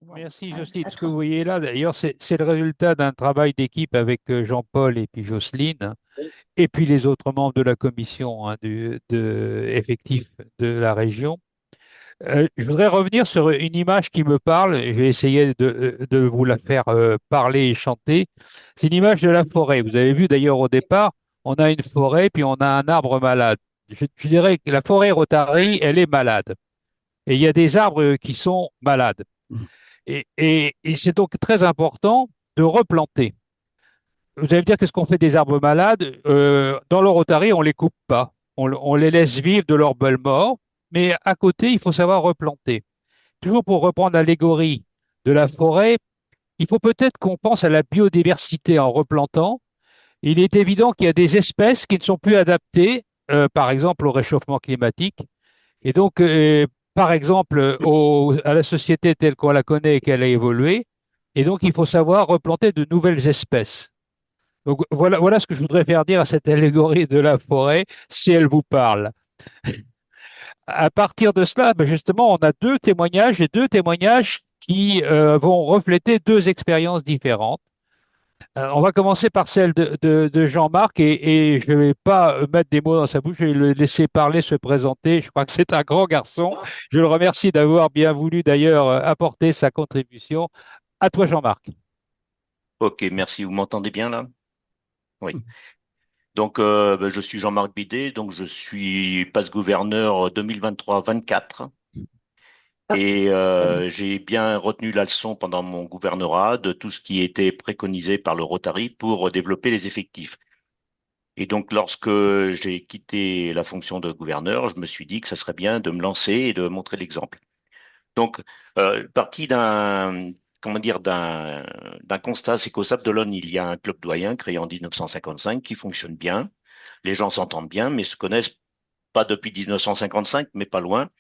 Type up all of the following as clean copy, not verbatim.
Voilà. Merci Jocelyne. Ce que vous voyez là, d'ailleurs, c'est le résultat d'un travail d'équipe avec Jean-Paul et puis Jocelyne, et puis les autres membres de la commission hein, effectif de la région. Je voudrais revenir sur une image qui me parle. Je vais essayer de vous la faire parler et chanter. C'est une image de la forêt. Vous avez vu d'ailleurs au départ, on a une forêt, puis on a un arbre malade. Je dirais que la forêt Rotary, elle est malade. Et il y a des arbres qui sont malades. Et c'est donc très important de replanter. Vous allez me dire, qu'est-ce qu'on fait des arbres malades? Dans le Rotary, on ne les coupe pas. On les laisse vivre de leur belle mort. Mais à côté, il faut savoir replanter. Toujours pour reprendre l'allégorie de la forêt, il faut peut-être qu'on pense à la biodiversité en replantant. Il est évident qu'il y a des espèces qui ne sont plus adaptées, par exemple, au réchauffement climatique. Et donc, par exemple, à la société telle qu'on la connaît et qu'elle a évolué. Et donc, il faut savoir replanter de nouvelles espèces. Donc, voilà ce que je voudrais faire dire à cette allégorie de la forêt, si elle vous parle. À partir de cela, ben justement, on a deux témoignages et deux témoignages qui vont refléter deux expériences différentes. On va commencer par celle de Jean-Marc et je ne vais pas mettre des mots dans sa bouche, je vais le laisser parler, se présenter. Je crois que c'est un grand garçon. Je le remercie d'avoir bien voulu d'ailleurs apporter sa contribution. À toi, Jean-Marc. Ok, merci. Vous m'entendez bien là? Oui. Donc, ben, je suis Jean-Marc Bidet, donc je suis passe-gouverneur 2023-24 et j'ai bien retenu la leçon pendant mon gouvernorat de tout ce qui était préconisé par le Rotary pour développer les effectifs. Et donc, lorsque j'ai quitté la fonction de gouverneur, je me suis dit que ça serait bien de me lancer et de montrer l'exemple. Donc, parti comment dire, d'un constat, c'est qu'au Sable d'Olonne, il y a un club doyen créé en 1955 qui fonctionne bien. Les gens s'entendent bien, mais se connaissent pas depuis 1955, mais pas loin.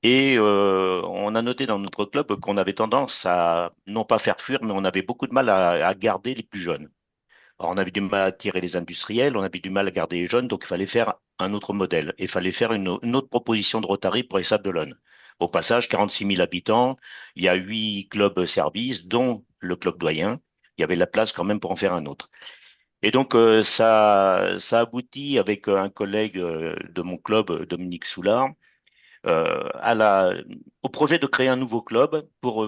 Et on a noté dans notre club qu'on avait tendance à non pas faire fuir, mais on avait beaucoup de mal à garder les plus jeunes. Alors, on avait du mal à attirer les industriels, on avait du mal à garder les jeunes, donc il fallait faire un autre modèle. Il fallait faire une autre proposition de Rotary pour les Sables d'Olonne. Au passage, 46 000 habitants, il y a 8 clubs services, dont le club doyen. Il y avait la place quand même pour en faire un autre. Et donc, ça aboutit avec un collègue de mon club, Dominique Soulard, au projet de créer un nouveau club pour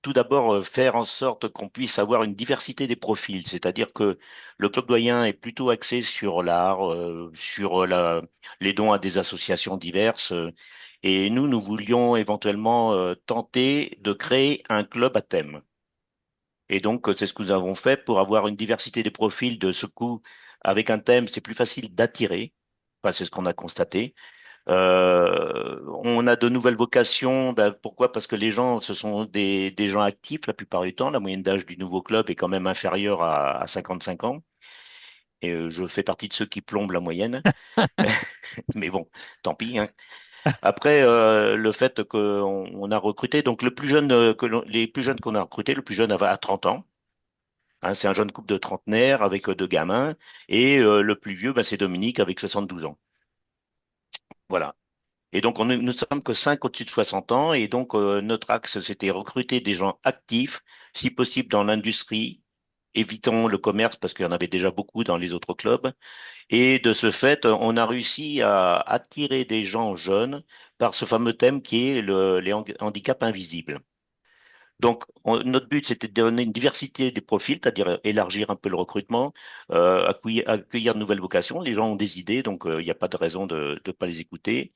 tout d'abord faire en sorte qu'on puisse avoir une diversité des profils, c'est-à-dire que le club doyen est plutôt axé sur l'art, sur les dons à des associations diverses, et nous voulions éventuellement tenter de créer un club à thème. Et donc, c'est ce que nous avons fait pour avoir une diversité des profils de ce coup. Avec un thème, c'est plus facile d'attirer. Enfin, c'est ce qu'on a constaté. On a de nouvelles vocations. Ben, pourquoi? Parce que les gens, ce sont des gens actifs la plupart du temps. La moyenne d'âge du nouveau club est quand même inférieure à 55 ans. Et je fais partie de ceux qui plombent la moyenne. Mais bon, tant pis, hein. Après, le fait qu'on a recruté, donc le plus jeune les plus jeunes qu'on a recrutés, le plus jeune à 30 ans. Hein, c'est un jeune couple de trentenaires avec deux gamins. Et le plus vieux, ben, c'est Dominique avec 72 ans. Voilà. Et donc, nous sommes que 5 au-dessus de 60 ans. Et donc, notre axe, c'était recruter des gens actifs, si possible dans l'industrie. Évitons le commerce parce qu'il y en avait déjà beaucoup dans les autres clubs. Et de ce fait, on a réussi à attirer des gens jeunes par ce fameux thème qui est les handicaps invisibles. Donc, notre but, c'était de donner une diversité des profils, c'est-à-dire élargir un peu le recrutement, accueillir de nouvelles vocations. Les gens ont des idées, donc il n'y a pas de raison de ne pas les écouter.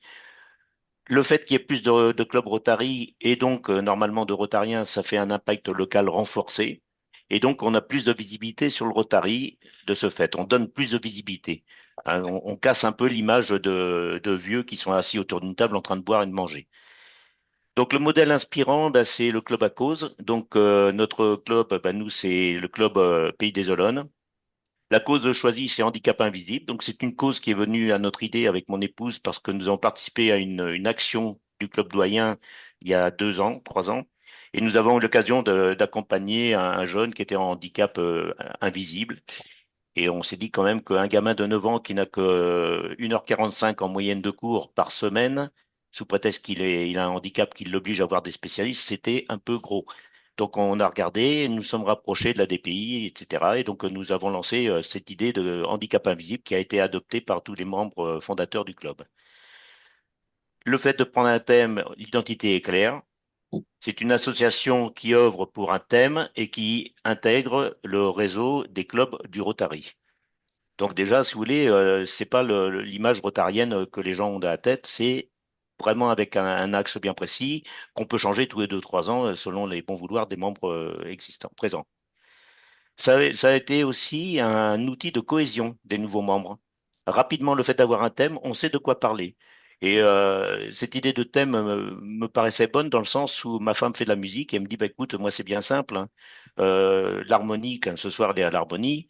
Le fait qu'il y ait plus de clubs Rotary et donc normalement de Rotariens, ça fait un impact local renforcé. Et donc on a plus de visibilité sur le Rotary de ce fait. On donne plus de visibilité. Hein, on casse un peu l'image de vieux qui sont assis autour d'une table en train de boire et de manger. Donc le modèle inspirant, ben, c'est le club à cause. Donc notre club, ben, nous, c'est le club Pays des Olonnes. La cause choisie, c'est Handicap Invisible. Donc, c'est une cause qui est venue à notre idée avec mon épouse parce que nous avons participé à une action du Club Doyen il y a 2 ans, 3 ans. Et nous avons eu l'occasion d'accompagner un jeune qui était en handicap invisible. Et on s'est dit quand même qu'un gamin de 9 ans qui n'a que 1h45 en moyenne de cours par semaine, sous prétexte il a un handicap qui l'oblige à voir des spécialistes, c'était un peu gros. Donc on a regardé, nous sommes rapprochés de la DPI, etc. Et donc nous avons lancé cette idée de handicap invisible qui a été adoptée par tous les membres fondateurs du club. Le fait de prendre un thème, l'identité est claire. C'est une association qui œuvre pour un thème et qui intègre le réseau des clubs du Rotary. Donc déjà, si vous voulez, c'est pas l'image rotarienne que les gens ont dans la tête, c'est vraiment avec un axe bien précis qu'on peut changer tous les 2, 3 ans selon les bons vouloirs des membres existants, présents. Ça a été aussi un outil de cohésion des nouveaux membres. Rapidement, le fait d'avoir un thème, on sait de quoi parler. Et cette idée de thème me paraissait bonne dans le sens où ma femme fait de la musique et elle me dit, bah, écoute, moi c'est bien simple, hein. L'harmonique, hein, ce soir elle est à l'harmonie,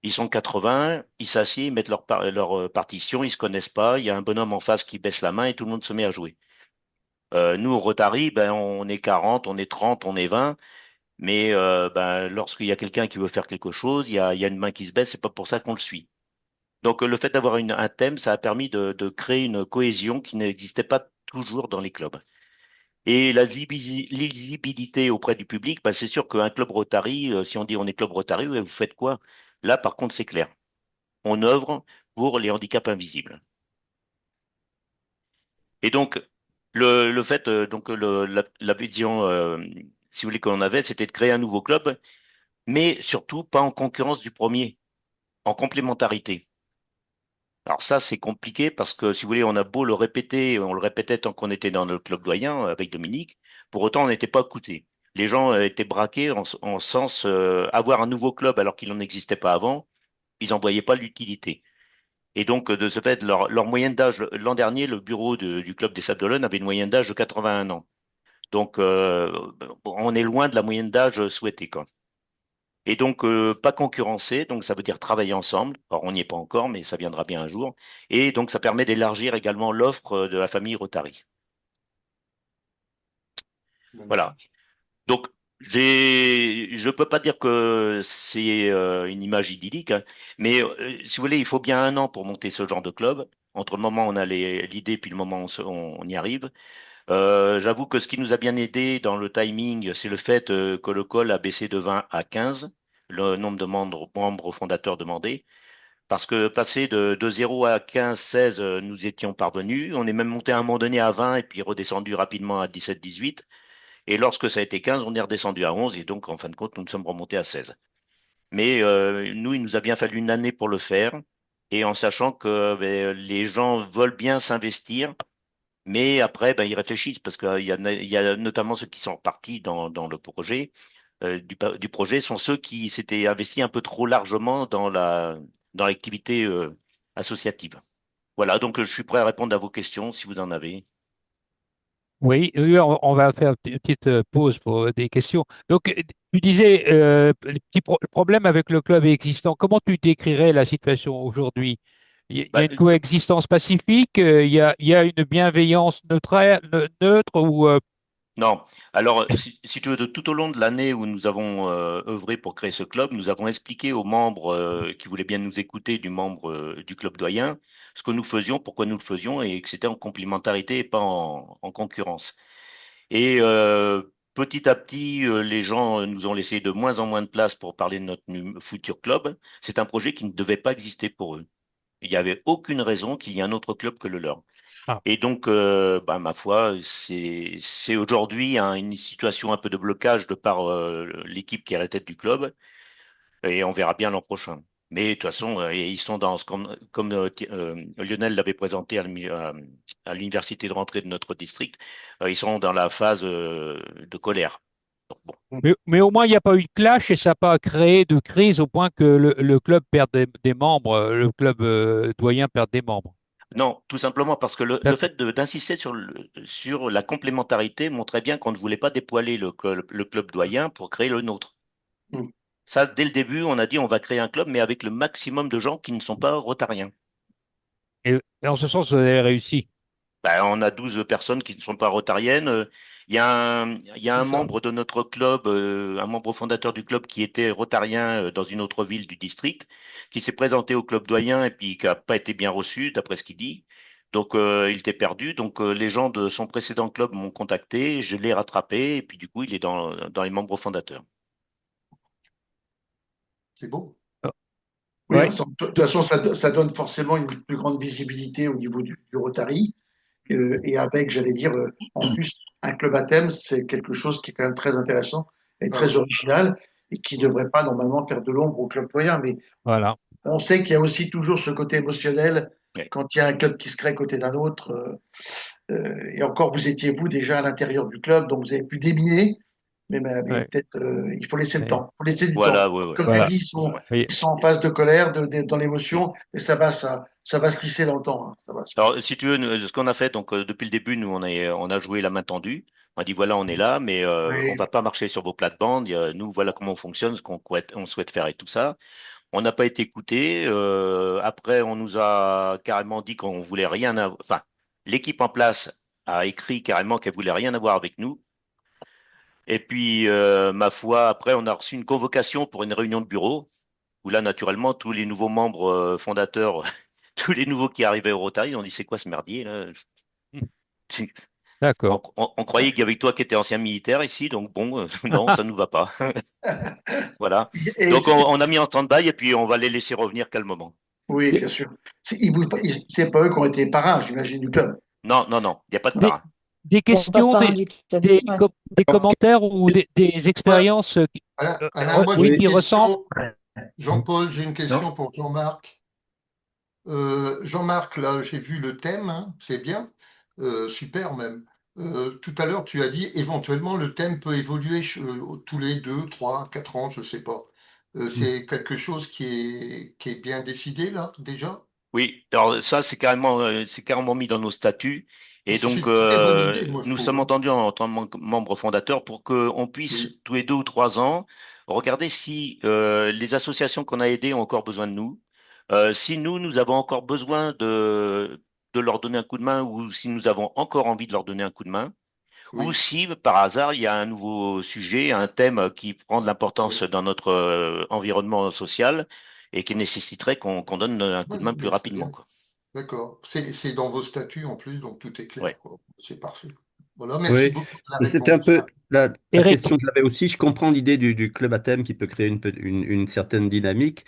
ils sont 80, ils s'assiedent, ils mettent leur partition, ils se connaissent pas, il y a un bonhomme en face qui baisse la main et tout le monde se met à jouer. Nous, au Rotary, ben, on est 40, on est 30, on est 20. Mais ben, lorsqu'il y a quelqu'un qui veut faire quelque chose, il y a une main qui se baisse, c'est pas pour ça qu'on le suit. Donc le fait d'avoir un thème, ça a permis de créer une cohésion qui n'existait pas toujours dans les clubs. Et la lisibilité auprès du public, ben, c'est sûr qu'un club Rotary, si on dit on est club Rotary, ouais, vous faites quoi? Là, par contre, c'est clair. On œuvre pour les handicaps invisibles. Et donc, le fait, donc la vision, si vous voulez, qu'on avait, c'était de créer un nouveau club, mais surtout pas en concurrence du premier, en complémentarité. Alors ça, c'est compliqué parce que, si vous voulez, on a beau le répéter, on le répétait tant qu'on était dans le club doyen avec Dominique, pour autant, on n'était pas écoutés. Les gens étaient braqués en sens avoir un nouveau club alors qu'il n'en existait pas avant, ils n'en voyaient pas l'utilité. Et donc, de ce fait, leur moyenne d'âge, l'an dernier, le bureau du club des Sables d'Olonne avait une moyenne d'âge de 81 ans. Donc, on est loin de la moyenne d'âge souhaitée, quoi. Et donc, pas concurrencer, donc ça veut dire travailler ensemble. Or, on n'y est pas encore, mais ça viendra bien un jour. Et donc, ça permet d'élargir également l'offre de la famille Rotary. Voilà. Magnifique. Donc, je peux pas dire que c'est une image idyllique, hein, mais si vous voulez, il faut bien un an pour monter ce genre de club. Entre le moment où on a l'idée puis le moment où on y arrive. J'avoue que ce qui nous a bien aidé dans le timing, c'est le fait que le col a baissé de 20 à 15, le nombre de membres fondateurs demandés. Parce que passer de 0 à 15, 16, nous étions parvenus. On est même monté à un moment donné à 20 et puis redescendu rapidement à 17, 18. Et lorsque ça a été 15, on est redescendu à 11 et donc en fin de compte, nous nous sommes remontés à 16. Mais nous, il nous a bien fallu une année pour le faire et en sachant que ben, les gens veulent bien s'investir, mais après, ben, ils réfléchissent parce qu'il y a notamment ceux qui sont partis dans le projet du projet sont ceux qui s'étaient investis un peu trop largement dans l'activité associative. Voilà, donc je suis prêt à répondre à vos questions si vous en avez. Oui, oui, on va faire une petite pause pour des questions. Donc, tu disais, les petits problèmes avec le club existant. Comment tu décrirais la situation aujourd'hui? Il y a Bah, une coexistence pacifique, il y a une bienveillance neutre ou non. Alors, si tu veux, tout au long de l'année où nous avons œuvré pour créer ce club, nous avons expliqué aux membres qui voulaient bien nous écouter du membre du club doyen ce que nous faisions, pourquoi nous le faisions et que c'était en complémentarité et pas en concurrence. Et petit à petit, les gens nous ont laissé de moins en moins de place pour parler de notre futur club. C'est un projet qui ne devait pas exister pour eux. Il n'y avait aucune raison qu'il y ait un autre club que le leur. ah, Et donc, bah, ma foi, c'est aujourd'hui hein, une situation un peu de blocage de par l'équipe qui est à la tête du club, et on verra bien l'an prochain. Mais de toute façon, ils sont comme Lionel l'avait présenté à l'université de rentrée de notre district, ils sont dans la phase de colère. Donc, bon. mais au moins il n'y a pas eu de clash et ça n'a pas créé de crise au point que le club perde des membres, le club doyen perd des membres. Non, tout simplement parce que le D'accord. fait d'insister sur la complémentarité montrait bien qu'on ne voulait pas dépoiler le club doyen pour créer le nôtre. Mm. Ça, dès le début, on a dit on va créer un club, mais avec le maximum de gens qui ne sont pas rotariens. Et en ce sens, vous avez réussi. Ben, on a 12 personnes qui ne sont pas rotariennes. Il y a un C'est ça. membre de notre club, un membre fondateur du club qui était rotarien dans une autre ville du district, qui s'est présenté au club doyen et puis qui n'a pas été bien reçu, d'après ce qu'il dit. Donc, il était perdu. Donc, les gens de son précédent club m'ont contacté, je l'ai rattrapé, et puis du coup, il est dans les membres fondateurs. C'est beau. Oh, Oui, ouais, de toute façon, ça donne forcément une plus grande visibilité au niveau du Rotary. Et avec, j'allais dire, en plus, un club à thème, c'est quelque chose qui est quand même très intéressant et Ah très oui. original et qui ne devrait pas normalement faire de l'ombre au club moyen. Mais voilà. on sait qu'il y a aussi toujours ce côté émotionnel Ouais. quand il y a un club qui se crée à côté d'un autre. Et encore, vous étiez vous déjà à l'intérieur du club, donc vous avez pu déminer, mais Ouais, peut-être il faut laisser le ouais, temps, il faut laisser du temps. Voilà, ouais, ouais, Comme tu ouais. voilà. dis, Ouais. Oui, ils sont en phase de colère, dans Mm. l'émotion, et ça va se lisser dans le temps, hein, ça va se Alors, si tu veux, ce qu'on a fait, donc depuis le début, nous, on a joué la main tendue. On a dit, voilà, on est là, mais on Oui, va pas marcher sur vos plates-bandes. Nous, voilà comment on fonctionne, on souhaite faire et tout ça. On n'a pas été écouté. Après, on nous a carrément dit qu'on voulait rien avoir. Enfin, l'équipe en place a écrit carrément qu'elle voulait rien avoir avec nous. Et puis, ma foi, après, on a reçu une convocation pour une réunion de bureau, où là, naturellement, tous les nouveaux membres fondateurs, tous les nouveaux qui arrivaient au Rotary, on dit, c'est quoi ce merdier, là? On, d'accord. on croyait qu'il y avait que toi qui étais ancien militaire ici, donc bon, non, ça nous va pas. Voilà. et Donc, on a mis en stand-by et puis on va les laisser revenir calmement. oui, Des, bien sûr. C'est pas eux qui ont été parrains, j'imagine, du club. Non, non, non, il n'y a pas de des- parrain. des Il n'y a pas de questions, parrain du club. Ouais. des commentaires ou des Ouais. expériences Alain, moi j'ai oui, une qui ressemblent. question. Jean-Paul, j'ai une question Non. pour Jean-Marc. Jean-Marc, là, j'ai vu le thème, hein, c'est bien, super même. Tout à l'heure, tu as dit éventuellement le thème peut évoluer tous les 2, 3, 4 ans, je ne sais pas. C'est quelque chose qui est bien décidé là, déjà? Oui, alors ça, c'est carrément mis dans nos statuts. Et C'est donc, une très bonne idée, moi, je nous trouve, sommes hein. entendus en tant que membres fondateurs pour qu'on puisse, Oui, tous les 2 ou 3 ans, regarder si les associations qu'on a aidées ont encore besoin de nous. Si nous avons encore besoin de leur donner un coup de main ou si nous avons encore envie de leur donner un coup de main. Ou oui, si, par hasard, il y a un nouveau sujet, un thème qui prend de l'importance oui. dans notre environnement social et qui nécessiterait qu'on donne un coup Oui, de main plus mais très rapidement, bien. quoi. D'accord. C'est dans vos statuts en plus, donc tout est Ouais. clair, quoi. C'est parfait. Voilà, merci Oui, beaucoup de la c'était un réponse. peu la Eric, question que j'avais aussi. Je comprends l'idée du club à thème qui peut créer une certaine dynamique,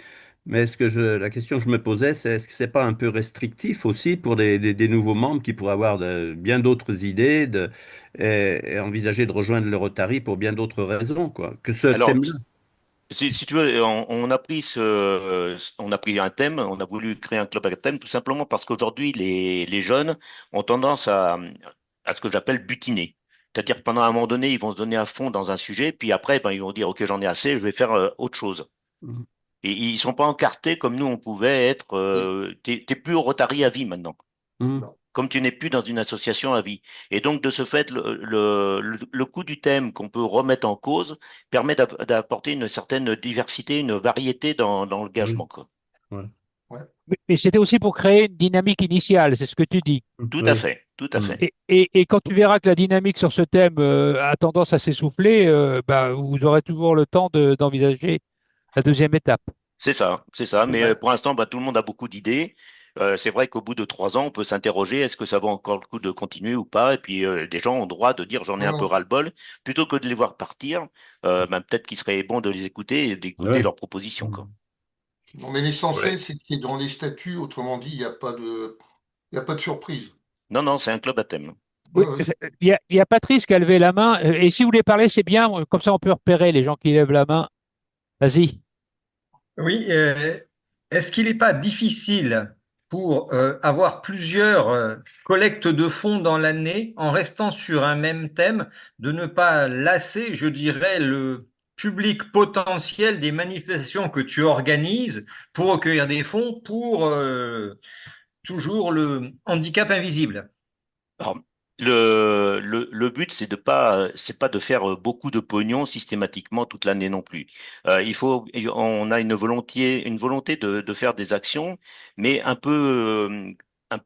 mais la question que je me posais, c'est est-ce que c'est pas un peu restrictif aussi pour des nouveaux membres qui pourraient avoir bien d'autres idées et envisager de rejoindre le Rotary pour bien d'autres raisons, quoi, que ce Alors, thème-là. si tu veux, on a pris un thème, on a voulu créer un club à thème tout simplement parce qu'aujourd'hui, les jeunes ont tendance à ce que j'appelle butiner. C'est-à-dire que pendant un moment donné, ils vont se donner à fond dans un sujet, puis après, ben, ils vont dire, OK, j'en ai assez, je vais faire autre chose. Mhm. Et ils sont pas encartés comme nous, on pouvait être. Oui, T'es plus au Rotary à vie maintenant, Mhm. non. comme tu n'es plus dans une association à vie. Et donc, de ce fait, le coût du thème qu'on peut remettre en cause permet d'apporter une certaine diversité, une variété dans Oui, l'engagement, quoi. ouais. Ouais. mais c'était aussi pour créer une dynamique initiale, c'est ce que tu dis. Tout à Oui. fait, tout à Mhm. fait. Et quand tu verras que la dynamique sur ce thème a tendance à s'essouffler, bah, vous aurez toujours le temps d'envisager la deuxième étape. C'est ça, c'est ça. Mais Ouais. pour l'instant, bah, tout le monde a beaucoup d'idées. C'est vrai qu'au bout de 3 ans, on peut s'interroger, est-ce que ça vaut encore le coup de continuer ou pas? Et puis, des gens ont le droit de dire j'en ai Non, un peu non. ras-le-bol, plutôt que de les voir partir. Ben, peut-être qu'il serait bon de les écouter et d'écouter Ouais. leurs propositions, quoi. Mhm. Non, mais l'essentiel, c'est qu'il y ait dans les statuts, autrement dit, il y a pas de surprise. Non, non, c'est un club à thème. Oui, Ouais, ouais, il y a Patrice qui a levé la main. Et si vous voulez parler, c'est bien. Comme ça, on peut repérer les gens qui lèvent la main. Vas-y. Oui, est-ce qu'il n'est pas difficile pour avoir plusieurs collectes de fonds dans l'année en restant sur un même thème, de ne pas lasser, je dirais, le public potentiel des manifestations que tu organises pour recueillir des fonds pour toujours le handicap invisible? Alors, le but, c'est pas de faire beaucoup de pognon systématiquement toute l'année non plus. On a une volonté de faire des actions, mais un peu,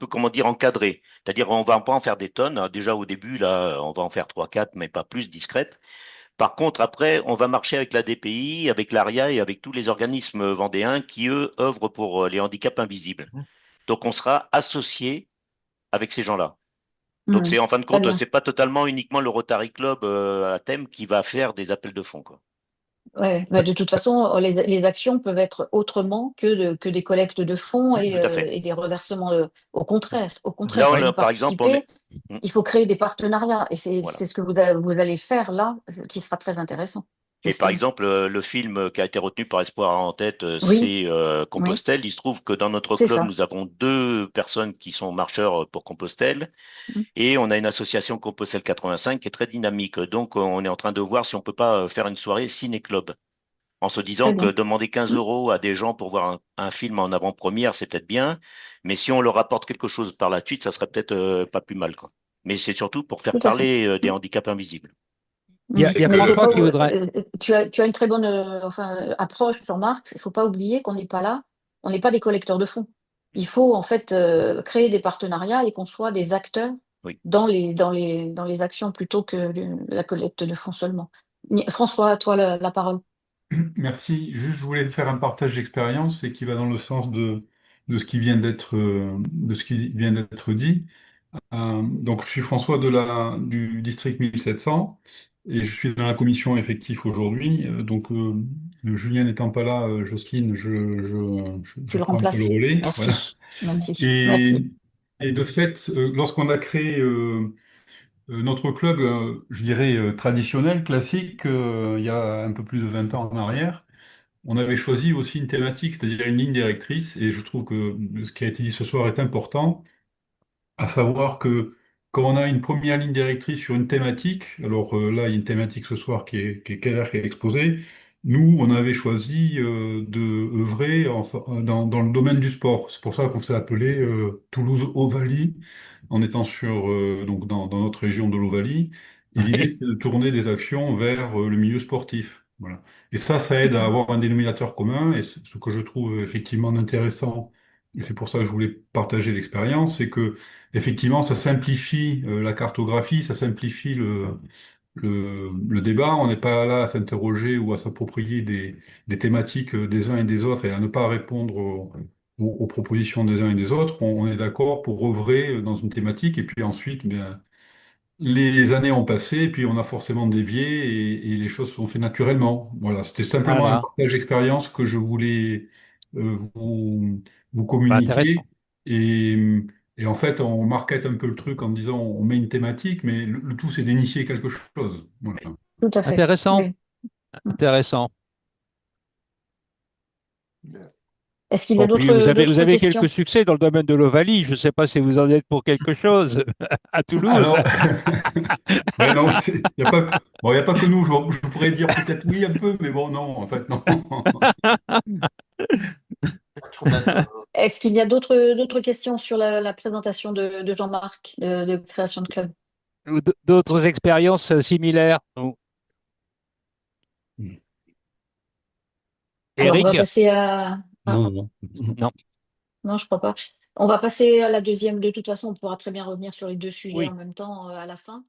comment dire, encadrées. C'est-à-dire, on va pas en faire des tonnes. Alors, déjà au début, là, on va en faire 3, 4, mais pas plus, discrètes. Par contre, après, on va marcher avec la DPI, avec l'ARIA et avec tous les organismes vendéens qui, eux, œuvrent pour les handicaps invisibles. Donc, on sera associés avec ces gens-là. Donc c'est en fin de Très compte, bien. c'est pas totalement uniquement le Rotary Club à thème qui va faire des appels de fonds, quoi. Ouais, mais de toute façon, les actions peuvent être autrement que des collectes de fonds Tout à fait. et des reversements. Au contraire, Là, si vous par exemple, on est. participez, Hmm, il faut créer des partenariats. Et voilà. c'est ce que vous allez faire là, qui sera très intéressant, Et par j'estime. exemple, le film qui a été retenu par Espoir en tête, Oui, c'est oui, Compostelle. Il se trouve que dans notre c'est club, ça. nous avons deux personnes qui sont marcheurs pour Compostelle. Mm. Et on a une association Compostelle 85 qui est très dynamique. Donc, on est en train de voir si on peut pas faire une soirée ciné-club. En se disant Très que bien. demander 15 Mm. euros à des gens pour voir un film en avant-première, c'est peut-être bien. Mais si on leur apporte quelque chose par la suite, ça serait peut-être pas plus mal, quoi. Mais c'est surtout pour faire Tout à fait. parler des Mm. handicaps invisibles. Il y a Mais il faut François pas. qui voudrait. Tu as une très bonne approche, Jean-Marc. Il faut pas oublier qu'on n'est pas là. On n'est pas des collecteurs de fonds. Il faut en fait créer des partenariats et qu'on soit des acteurs Oui. dans les actions plutôt que la collecte de fonds seulement. François, à toi la parole. Merci. Juste, je voulais faire un partage d'expérience et qui va dans le sens de ce qui vient d'être dit. Donc, je suis François du district 1700 et je suis dans la commission effectif aujourd'hui. Julien n'étant pas là, Jocelyne, Tu je le prends un peu le remplaces. relais. Voilà. Merci. Merci. Et, Merci. et de fait, lorsqu'on a créé notre club, je dirais traditionnel, classique, il y a un peu plus de 20 ans en arrière, on avait choisi aussi une thématique, c'est-à-dire une ligne directrice, et je trouve que ce qui a été dit ce soir est important, à savoir que quand on a une première ligne directrice sur une thématique, alors là, il y a une thématique ce soir qui est claire, qui est exposée, nous, on avait choisi de œuvrer dans le domaine du sport. C'est pour ça qu'on s'est appelé Toulouse Ovalie, en étant donc dans notre région de l'Ovalie. Et l'idée, Oui. c'est de tourner des actions vers le milieu sportif. Voilà. Et ça aide à avoir un dénominateur commun. Et ce que je trouve effectivement intéressant, et c'est pour ça que je voulais partager l'expérience, c'est que effectivement, ça simplifie la cartographie, ça simplifie le débat. On n'est pas là à s'interroger ou à s'approprier des thématiques des uns et des autres et à ne pas répondre aux propositions des uns et des autres. On est d'accord pour œuvrer dans une thématique et puis ensuite, bien, les années ont passé et puis on a forcément dévié et les choses se sont faites naturellement. Voilà, c'était simplement un Voilà. partage d'expérience que je voulais vous Bah, intéressant. communiquer. Et, et en fait, on market un peu le truc en disant on met une thématique, mais le tout c'est d'initier quelque chose. Voilà. Tout à fait. Intéressant. Oui. Intéressant. Bien. Est-ce qu'il y a Bon, puis vous d'autres avez quelques questions? succès dans le domaine de l'Ovalie. Je ne sais pas si vous en êtes pour quelque chose à Toulouse. Alors, ouais, non, y a pas, bon, y a pas que nous. Je pourrais dire peut-être oui un peu, mais bon, non, en fait, non. Être d'accord. Est-ce qu'il y a d'autres questions sur la présentation de Jean-Marc de création de club? Ou d'autres expériences similaires. Alors, on va Eric? passer à... Ah, Non, non. Non. non, je crois pas. On va passer à la deuxième. De toute façon, on pourra très bien revenir sur les deux sujets Oui. en même temps à la fin.